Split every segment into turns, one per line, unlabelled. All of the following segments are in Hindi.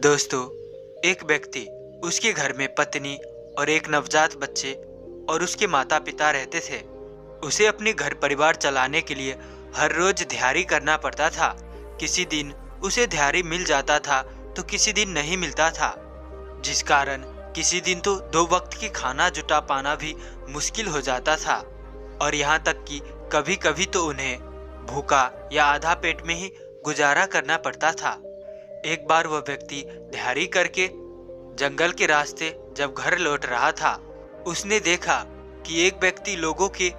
दोस्तों, एक व्यक्ति, उसके घर में पत्नी और एक नवजात बच्चे और उसके माता पिता रहते थे। उसे अपने घर परिवार चलाने के लिए हर रोज दिहाड़ी करना पड़ता था। किसी दिन उसे दिहाड़ी मिल जाता था तो किसी दिन नहीं मिलता था, जिस कारण किसी दिन तो 2 वक्त की खाना जुटा पाना भी मुश्किल हो जाता था। और यहाँ तक कि कभी कभी तो उन्हें भूखा या आधा पेट में ही गुजारा करना पड़ता था। एक बार वह व्यक्ति दिहाड़ी करके जंगल के रास्ते जब घर लौट रहा था, उसने देखा कि एक व्यक्ति लोगों के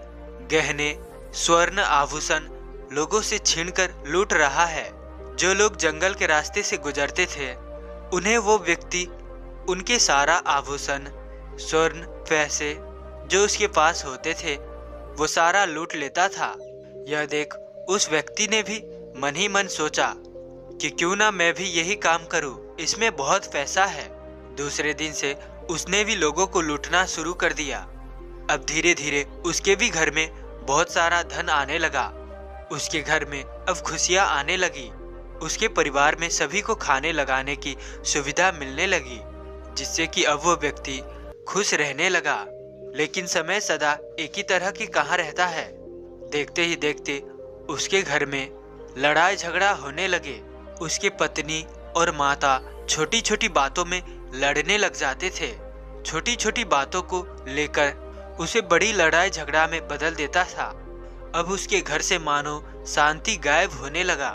गहने, स्वर्ण आभूषण लोगों से छीनकर लूट रहा है। जो लोग जंगल के रास्ते से गुजरते थे, उन्हें वो व्यक्ति उनके सारा आभूषण, स्वर्ण, पैसे जो उसके पास होते थे, वो सारा लूट लेता था। यह देख उस व्यक्ति ने भी मन ही मन सोचा कि क्यों ना मैं भी यही काम करूं, इसमें बहुत पैसा है। दूसरे दिन से उसने भी लोगों को लूटना शुरू कर दिया। अब धीरे धीरे उसके भी घर में बहुत सारा धन आने लगा। उसके घर में अब खुशियां आने लगी। उसके परिवार में सभी को खाने लगाने की सुविधा मिलने लगी, जिससे कि अब वो व्यक्ति खुश रहने लगा। लेकिन समय सदा एक ही तरह की कहाँ रहता है। देखते ही देखते उसके घर में लड़ाई झगड़ा होने लगे। उसके पत्नी और माता छोटी छोटी बातों में लड़ने लग जाते थे। छोटी छोटी बातों को लेकर उसे बड़ी लड़ाई झगड़ा में बदल देता था। अब उसके घर से मानो शांति गायब होने लगा।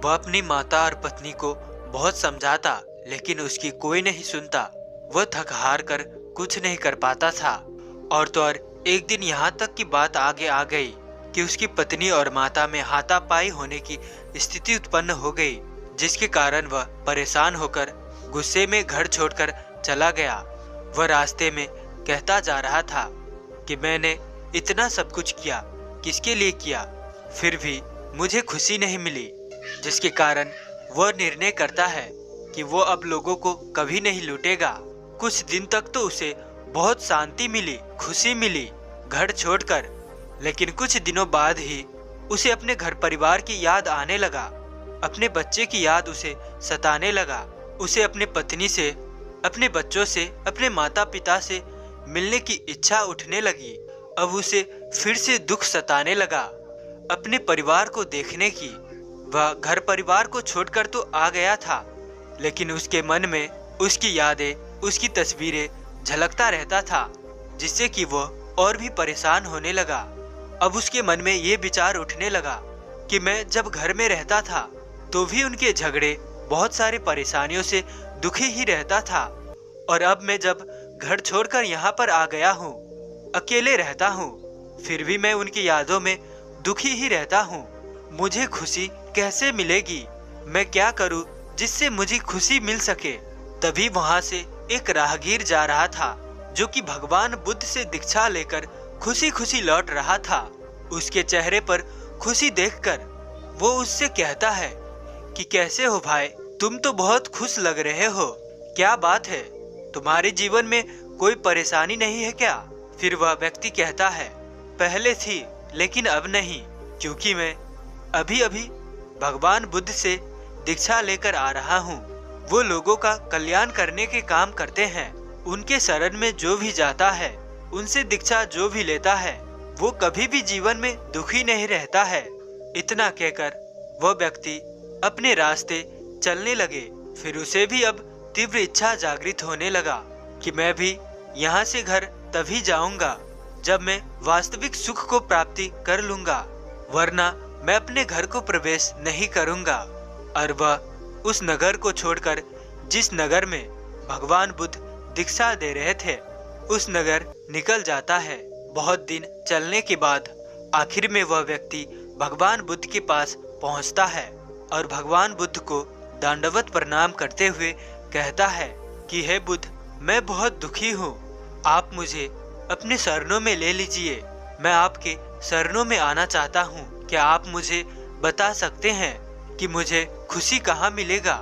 वह अपनी माता और पत्नी को बहुत समझाता, लेकिन उसकी कोई नहीं सुनता। वह थक हार कर कुछ नहीं कर पाता था। और तो और एक दिन यहाँ तक की बात आगे आ गई कि उसकी पत्नी और माता में हाथापाई होने की स्थिति उत्पन्न हो गई, जिसके कारण वह परेशान होकर गुस्से में घर छोड़कर चला गया। वह रास्ते में कहता जा रहा था कि मैंने इतना सब कुछ किया, किसके लिए किया, फिर भी मुझे खुशी नहीं मिली। जिसके कारण वह निर्णय करता है कि वो अब लोगों को कभी नहीं लूटेगा। कुछ दिन तक तो उसे बहुत शांति मिली, खुशी मिली घर छोड़कर। लेकिन कुछ दिनों बाद ही उसे अपने घर परिवार की याद आने लगा। अपने बच्चे की याद उसे सताने लगा। उसे अपने पत्नी से, अपने बच्चों से, अपने माता पिता से मिलने की इच्छा उठने लगी। अब उसे फिर से दुख सताने लगा अपने परिवार को देखने की। वह घर परिवार को छोड़कर तो आ गया था, लेकिन उसके मन में उसकी यादें, उसकी तस्वीरें झलकता रहता था, जिससे कि वह और भी परेशान होने लगा। अब उसके मन में ये विचार उठने लगा कि मैं जब घर में रहता था तो भी उनके झगड़े, बहुत सारी परेशानियों से दुखी ही रहता था। और अब मैं जब घर छोड़कर यहाँ पर आ गया हूँ, अकेले रहता हूँ, फिर भी मैं उनकी यादों में दुखी ही रहता हूँ। मुझे खुशी कैसे मिलेगी? मैं क्या करूँ जिससे मुझे खुशी मिल सके? तभी वहाँ से एक राहगीर जा रहा था, जो कि भगवान बुद्ध से दीक्षा लेकर खुशी खुशी लौट रहा था। उसके चेहरे पर खुशी देखकर वो उससे कहता है कि कैसे हो भाई, तुम तो बहुत खुश लग रहे हो, क्या बात है, तुम्हारे जीवन में कोई परेशानी नहीं है क्या? फिर वह व्यक्ति कहता है, पहले थी लेकिन अब नहीं, क्योंकि मैं अभी अभी भगवान बुद्ध से दीक्षा लेकर आ रहा हूँ। वो लोगों का कल्याण करने के काम करते हैं। उनके शरण में जो भी जाता है, उनसे दीक्षा जो भी लेता है, वो कभी भी जीवन में दुखी नहीं रहता है। इतना कहकर वह व्यक्ति अपने रास्ते चलने लगे। फिर उसे भी अब तीव्र इच्छा जागृत होने लगा कि मैं भी यहाँ से घर तभी जाऊंगा जब मैं वास्तविक सुख को प्राप्ति कर लूंगा, वरना मैं अपने घर को प्रवेश नहीं करूंगा। और वह उस नगर को छोड़कर, जिस नगर में भगवान बुद्ध दीक्षा दे रहे थे, उस नगर निकल जाता है। बहुत दिन चलने के बाद आखिर में वह व्यक्ति भगवान बुद्ध के पास पहुंचता है और भगवान बुद्ध को दंडवत प्रणाम करते हुए कहता है कि हे बुद्ध, मैं बहुत दुखी हूँ, आप मुझे अपने शरणों में ले लीजिए। मैं आपके शरणों में आना चाहता हूँ। क्या आप मुझे बता सकते हैं कि मुझे खुशी कहाँ मिलेगा?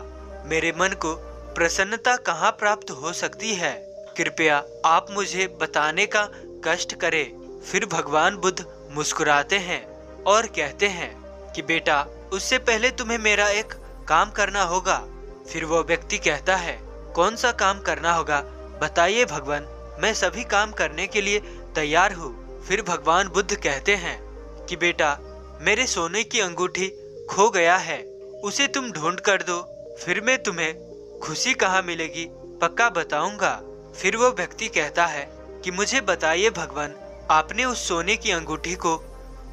मेरे मन को प्रसन्नता कहाँ प्राप्त हो सकती है? कृपया आप मुझे बताने का कष्ट करें। फिर भगवान बुद्ध मुस्कुराते हैं और कहते हैं कि बेटा, उससे पहले तुम्हें मेरा एक काम करना होगा, फिर वो व्यक्ति कहता है, कौन सा काम करना होगा बताइए भगवान, मैं सभी काम करने के लिए तैयार हूँ। फिर भगवान बुद्ध कहते हैं कि बेटा, मेरे सोने की अंगूठी खो गया है, उसे तुम ढूंढ कर दो, फिर मैं तुम्हें खुशी कहाँ मिलेगी पक्का बताऊंगा। फिर वो व्यक्ति कहता है कि मुझे बताइए भगवान, आपने उस सोने की अंगूठी को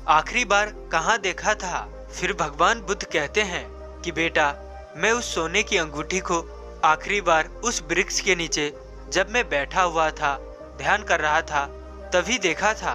आखिरी बार कहाँ देखा था। फिर भगवान बुद्ध कहते हैं कि बेटा, मैं उस सोने की अंगूठी को आखिरी बार उस वृक्ष के नीचे जब मैं बैठा हुआ था, ध्यान कर रहा था, तभी देखा था,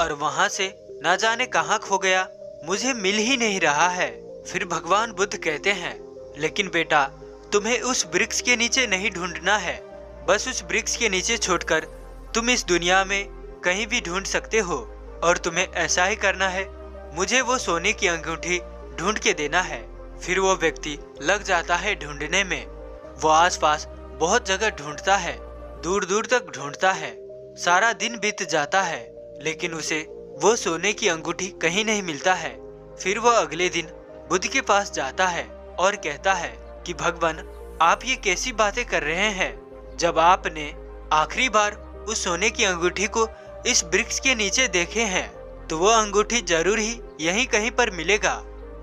और वहां से ना जाने कहाँ खो गया, मुझे मिल ही नहीं रहा है। फिर भगवान बुद्ध कहते हैं, लेकिन बेटा, तुम्हें उस वृक्ष के नीचे नहीं ढूंढना है, बस उस वृक्ष के नीचे छोड़कर तुम इस दुनिया में कहीं भी ढूंढ सकते हो, और तुम्हें ऐसा ही करना है, मुझे वो सोने की अंगूठी ढूंढ के देना है। फिर वो व्यक्ति लग जाता है ढूंढने में। वो आसपास बहुत जगह ढूंढता है, दूर दूर तक ढूंढता है, सारा दिन बीत जाता है, लेकिन उसे वो सोने की अंगूठी कहीं नहीं मिलता है। फिर वो अगले दिन बुद्ध के पास जाता है और कहता है कि भगवान, आप ये कैसी बातें कर रहे हैं, जब आपने आखिरी बार उस सोने की अंगूठी को इस वृक्ष के नीचे देखे हैं, तो वो अंगूठी जरूर ही यहीं कहीं पर मिलेगा,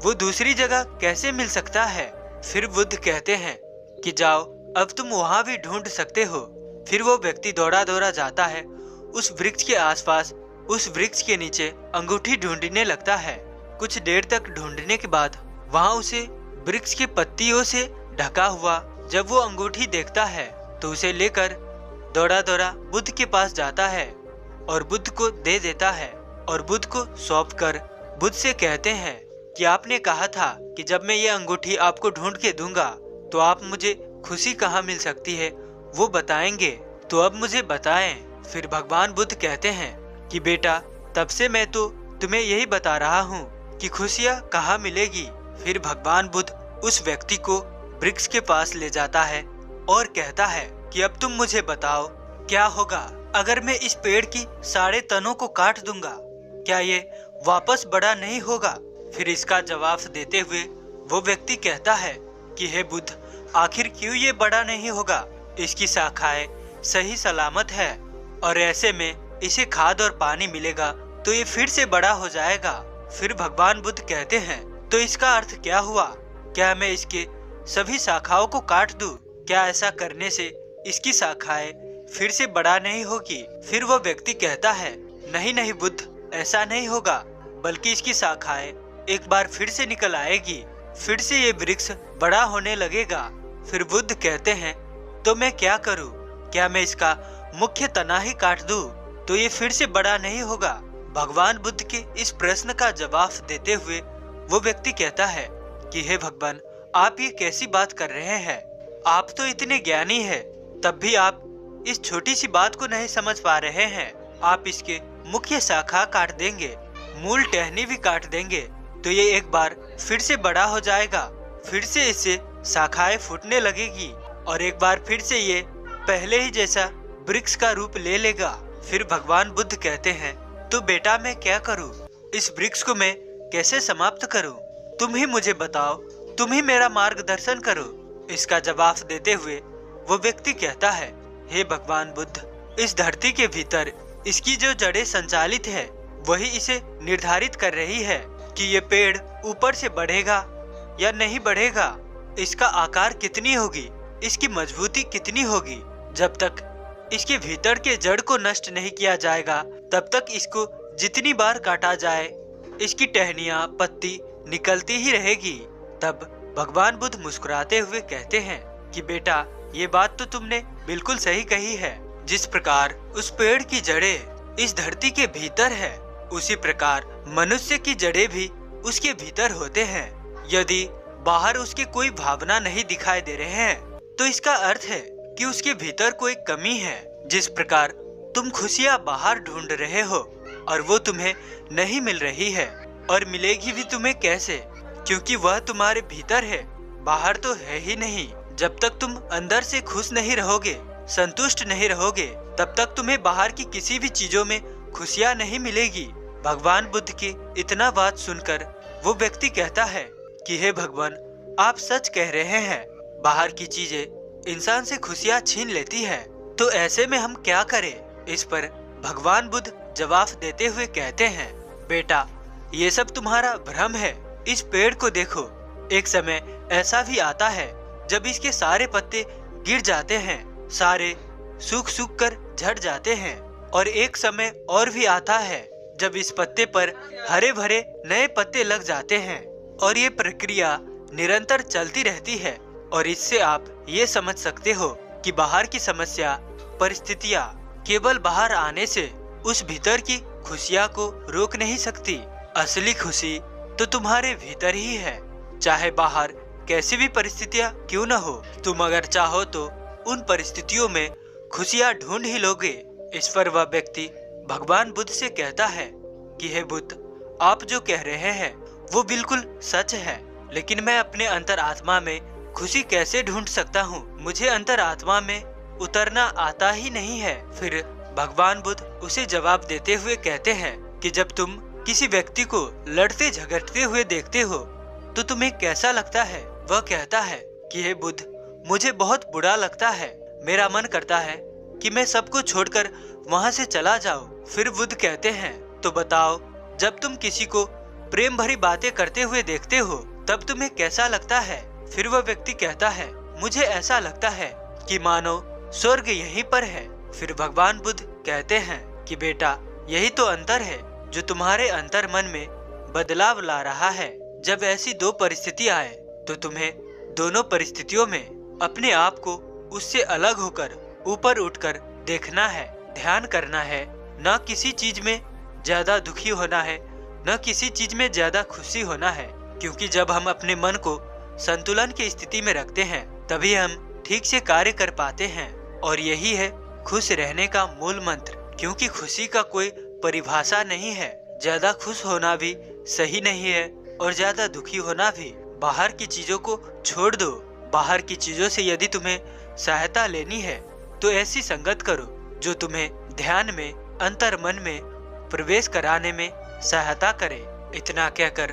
वो दूसरी जगह कैसे मिल सकता है। फिर बुद्ध कहते हैं कि जाओ, अब तुम वहां भी ढूंढ सकते हो। फिर वो व्यक्ति दौड़ा दौड़ा जाता है उस वृक्ष के आसपास, उस वृक्ष के नीचे अंगूठी ढूंढने लगता है। कुछ देर तक ढूंढने के बाद वहां उसे वृक्ष के पत्तियों से ढका हुआ जब वो अंगूठी देखता है, तो उसे लेकर दौड़ा दौड़ा बुद्ध के पास जाता है और बुद्ध को दे देता है, और बुद्ध को सौंप कर बुद्ध से कहते हैं कि आपने कहा था कि जब मैं ये अंगूठी आपको ढूंढ के दूंगा तो आप मुझे खुशी कहाँ मिल सकती है वो बताएंगे, तो अब मुझे बताएं। फिर भगवान बुद्ध कहते हैं कि बेटा, तब से मैं तो तुम्हें यही बता रहा हूँ कि खुशियाँ कहाँ मिलेगी। फिर भगवान बुद्ध उस व्यक्ति को वृक्ष के पास ले जाता है और कहता है कि अब तुम मुझे बताओ, क्या होगा अगर मैं इस पेड़ की सारे तनों को काट दूंगा, क्या ये वापस बड़ा नहीं होगा। फिर इसका जवाब देते हुए वो व्यक्ति कहता है कि हे बुद्ध, आखिर क्यों ये बड़ा नहीं होगा, इसकी शाखाएं सही सलामत है, और ऐसे में इसे खाद और पानी मिलेगा तो ये फिर से बड़ा हो जाएगा। फिर भगवान बुद्ध कहते हैं, तो इसका अर्थ क्या हुआ, क्या मैं इसके सभी शाखाओं को काट दूं? क्या ऐसा करने से इसकी शाखाएं फिर से बड़ा नहीं होगी? फिर वो व्यक्ति कहता है, नहीं नहीं बुद्ध, ऐसा नहीं होगा, बल्कि इसकी शाखाएं एक बार फिर से निकल आएगी, फिर से ये वृक्ष बड़ा होने लगेगा। फिर बुद्ध कहते हैं, तो मैं क्या करूं? क्या मैं इसका मुख्य तना ही काट दूं तो ये फिर से बड़ा नहीं होगा? भगवान बुद्ध के इस प्रश्न का जवाब देते हुए वो व्यक्ति कहता है कि हे भगवान, आप ये कैसी बात कर रहे हैं? आप तो इतने ज्ञानी हैं, तब भी आप इस छोटी सी बात को नहीं समझ पा रहे हैं। आप इसके मुख्य शाखा काट देंगे, मूल टहनी भी काट देंगे तो ये एक बार फिर से बड़ा हो जाएगा, फिर से इससे शाखाएं फूटने लगेगी, और एक बार फिर से ये पहले ही जैसा वृक्ष का रूप ले लेगा। फिर भगवान बुद्ध कहते हैं, तो बेटा मैं क्या करूं? इस वृक्ष को मैं कैसे समाप्त करूं? तुम ही मुझे बताओ, तुम ही मेरा मार्गदर्शन करो। इसका जवाब देते हुए वो व्यक्ति कहता है, हे भगवान बुद्ध, इस धरती के भीतर इसकी जो जड़ें संचालित है वही इसे निर्धारित कर रही है कि ये पेड़ ऊपर से बढ़ेगा या नहीं बढ़ेगा, इसका आकार कितनी होगी, इसकी मजबूती कितनी होगी। जब तक इसके भीतर के जड़ को नष्ट नहीं किया जाएगा तब तक इसको जितनी बार काटा जाए इसकी टहनियाँ पत्ती निकलती ही रहेगी। तब भगवान बुद्ध मुस्कुराते हुए कहते हैं कि बेटा, ये बात तो तुमने बिल्कुल सही कही है। जिस प्रकार उस पेड़ की जड़ें इस धरती के भीतर है, उसी प्रकार मनुष्य की जड़ें भी उसके भीतर होते हैं। यदि बाहर उसके कोई भावना नहीं दिखाई दे रहे हैं तो इसका अर्थ है कि उसके भीतर कोई कमी है। जिस प्रकार तुम खुशियाँ बाहर ढूंढ रहे हो और वो तुम्हें नहीं मिल रही है, और मिलेगी भी तुम्हें कैसे, क्योंकि वह तुम्हारे भीतर है, बाहर तो है ही नहीं। जब तक तुम अंदर से खुश नहीं रहोगे, संतुष्ट नहीं रहोगे, तब तक तुम्हें बाहर की किसी भी चीजों में खुशियाँ नहीं मिलेगी। भगवान बुद्ध की इतना बात सुनकर वो व्यक्ति कहता है कि हे भगवान, आप सच कह रहे हैं। बाहर की चीजें इंसान से खुशियाँ छीन लेती है। तो ऐसे में हम क्या करें? इस पर भगवान बुद्ध जवाब देते हुए कहते हैं, बेटा, ये सब तुम्हारा भ्रम है। इस पेड़ को देखो, एक समय ऐसा भी आता है जब इसके सारे पत्ते गिर जाते हैं, सारे सूख सूख कर झड़ जाते हैं, और एक समय और भी आता है जब इस पत्ते पर हरे भरे नए पत्ते लग जाते हैं, और ये प्रक्रिया निरंतर चलती रहती है। और इससे आप ये समझ सकते हो कि बाहर की समस्या, परिस्थितियाँ केवल बाहर आने से उस भीतर की खुशियाँ को रोक नहीं सकती। असली खुशी तो तुम्हारे भीतर ही है, चाहे बाहर कैसी भी परिस्थितियाँ क्यों न हो। तुम अगर चाहो तो उन परिस्थितियों में खुशियाँ ढूंढ ही लोगे। इस पर वह व्यक्ति भगवान बुद्ध से कहता है कि हे बुद्ध, आप जो कह रहे हैं वो बिल्कुल सच है, लेकिन मैं अपने अंतर आत्मा में खुशी कैसे ढूंढ सकता हूँ? मुझे अंतर आत्मा में उतरना आता ही नहीं है। फिर भगवान बुद्ध उसे जवाब देते हुए कहते हैं कि जब तुम किसी व्यक्ति को लड़ते झगड़ते हुए देखते हो तो तुम्हें कैसा लगता है? वह कहता है कि हे बुद्ध, मुझे बहुत बुरा लगता है। मेरा मन करता है कि मैं सबको छोड़कर वहाँ से चला जाऊँ। फिर बुद्ध कहते हैं, तो बताओ, जब तुम किसी को प्रेम भरी बातें करते हुए देखते हो तब तुम्हें कैसा लगता है? फिर वह व्यक्ति कहता है, मुझे ऐसा लगता है कि मानो स्वर्ग यहीं पर है। फिर भगवान बुद्ध कहते हैं कि बेटा, यही तो अंतर है जो तुम्हारे अंतर मन में बदलाव ला रहा है। जब ऐसी दो परिस्थिति आए तो तुम्हें दोनों परिस्थितियों में अपने आप को उससे अलग होकर ऊपर उठकर देखना है, ध्यान करना है। न किसी चीज में ज्यादा दुखी होना है, न किसी चीज में ज्यादा खुशी होना है, क्योंकि जब हम अपने मन को संतुलन की स्थिति में रखते हैं तभी हम ठीक से कार्य कर पाते हैं। और यही है खुश रहने का मूल मंत्र, क्योंकि खुशी का कोई परिभाषा नहीं है। ज्यादा खुश होना भी सही नहीं है और ज्यादा दुखी होना भी। बाहर की चीजों को छोड़ दो। बाहर की चीजों से यदि तुम्हें सहायता लेनी है तो ऐसी संगत करो जो तुम्हें ध्यान में, अंतर मन में प्रवेश कराने में सहायता करे। इतना कहकर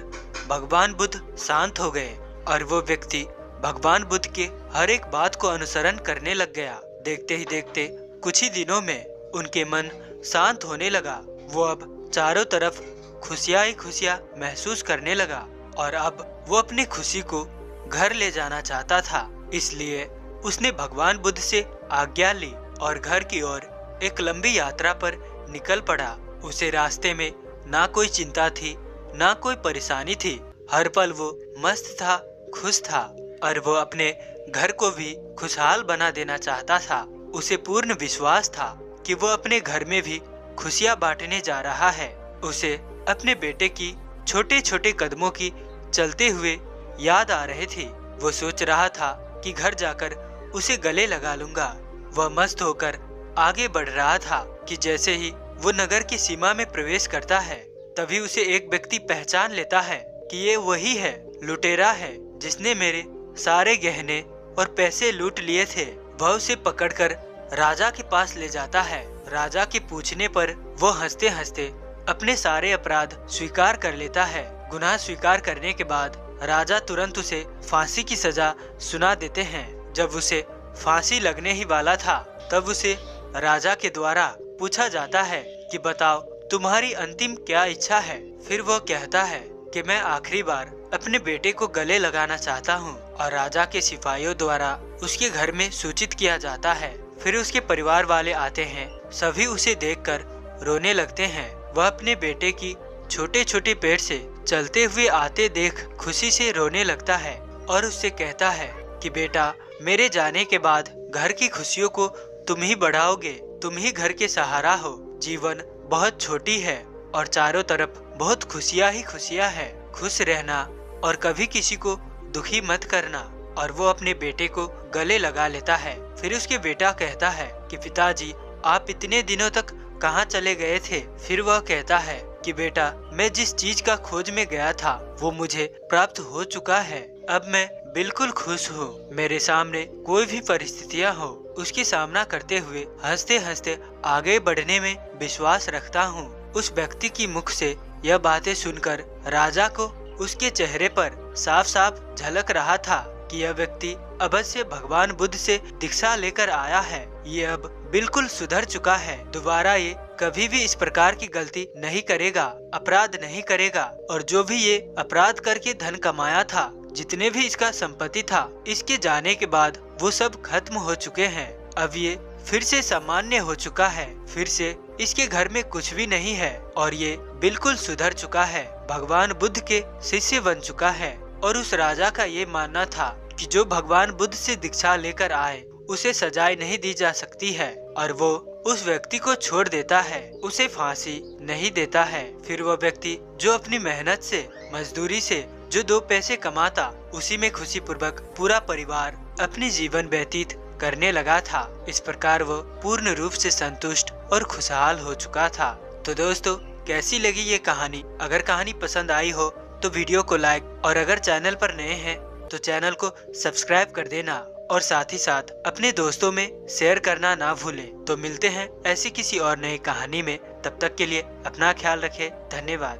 भगवान बुद्ध शांत हो गए और वो व्यक्ति भगवान बुद्ध के हर एक बात को अनुसरण करने लग गया। देखते ही देखते कुछ ही दिनों में उनके मन शांत होने लगा। वो अब चारों तरफ खुशियाँ ही खुशियाँ महसूस करने लगा और अब वो अपनी खुशी को घर ले जाना चाहता था। इसलिए उसने भगवान बुद्ध से आज्ञा ली और घर की ओर एक लंबी यात्रा पर निकल पड़ा। उसे रास्ते में ना कोई चिंता थी, ना कोई परेशानी थी। हर पल वो मस्त था, खुश था और वो अपने घर को भी खुशहाल बना देना चाहता था। उसे पूर्ण विश्वास था कि वो अपने घर में भी खुशियाँ बांटने जा रहा है। उसे अपने बेटे की छोटे छोटे कदमों की चलते हुए याद आ रहे थे। वो सोच रहा था कि घर जाकर उसे गले लगा लूंगा। वह मस्त होकर आगे बढ़ रहा था कि जैसे ही वो नगर की सीमा में प्रवेश करता है तभी उसे एक व्यक्ति पहचान लेता है कि ये वही है, लुटेरा है जिसने मेरे सारे गहने और पैसे लूट लिए थे। वह उसे पकड़कर राजा के पास ले जाता है। राजा के पूछने पर वो हंसते हंसते अपने सारे अपराध स्वीकार कर लेता है। गुनाह स्वीकार करने के बाद राजा तुरंत उसे फांसी की सजा सुना देते हैं। जब उसे फांसी लगने ही वाला था तब उसे राजा के द्वारा पूछा जाता है कि बताओ, तुम्हारी अंतिम क्या इच्छा है? फिर वो कहता है कि मैं आखिरी बार अपने बेटे को गले लगाना चाहता हूँ। और राजा के सिपाहियों द्वारा उसके घर में सूचित किया जाता है। फिर उसके परिवार वाले आते हैं। सभी उसे देखकर रोने लगते हैं। वह अपने बेटे की छोटे छोटे पैर से चलते हुए आते देख खुशी से रोने लगता है और उससे कहता है कि बेटा, मेरे जाने के बाद घर की खुशियों को तुम ही बढ़ाओगे, तुम ही घर के सहारा हो। जीवन बहुत छोटी है और चारों तरफ बहुत खुशियाँ ही खुशियाँ है। खुश रहना और कभी किसी को दुखी मत करना। और वो अपने बेटे को गले लगा लेता है। फिर उसके बेटा कहता है कि पिताजी, आप इतने दिनों तक कहाँ चले गए थे? फिर वह कहता है कि बेटा, मैं जिस चीज का खोज में गया था वो मुझे प्राप्त हो चुका है। अब मैं बिल्कुल खुश हूँ। मेरे सामने कोई भी परिस्थितियाँ हो उसकी सामना करते हुए हंसते हंसते आगे बढ़ने में विश्वास रखता हूँ। उस व्यक्ति की मुख से यह बातें सुनकर राजा को उसके चेहरे पर साफ साफ झलक रहा था कि यह व्यक्ति अवश्य भगवान बुद्ध से दीक्षा लेकर आया है। ये अब बिल्कुल सुधर चुका है, दोबारा ये कभी भी इस प्रकार की गलती नहीं करेगा, अपराध नहीं करेगा। और जो भी ये अपराध करके धन कमाया था, जितने भी इसका संपत्ति था, इसके जाने के बाद वो सब खत्म हो चुके हैं। अब ये फिर से सामान्य हो चुका है, फिर से इसके घर में कुछ भी नहीं है और ये बिल्कुल सुधर चुका है, भगवान बुद्ध के शिष्य बन चुका है। और उस राजा का ये मानना था कि जो भगवान बुद्ध से दीक्षा लेकर आए उसे सजाएं नहीं दी जा सकती है, और वो उस व्यक्ति को छोड़ देता है, उसे फांसी नहीं देता है। फिर वो व्यक्ति जो अपनी मेहनत से, मजदूरी से जो 2 पैसे कमाता, उसी में खुशी पूर्वक पूरा परिवार अपनी जीवन व्यतीत करने लगा था। इस प्रकार वो पूर्ण रूप से संतुष्ट और खुशहाल हो चुका था। तो दोस्तों, कैसी लगी ये कहानी? अगर कहानी पसंद आई हो तो वीडियो को लाइक, और अगर चैनल पर नए हैं तो चैनल को सब्सक्राइब कर देना, और साथ ही साथ अपने दोस्तों में शेयर करना ना भूलें। तो मिलते हैं ऐसी किसी और नई कहानी में, तब तक के लिए अपना ख्याल रखें। धन्यवाद।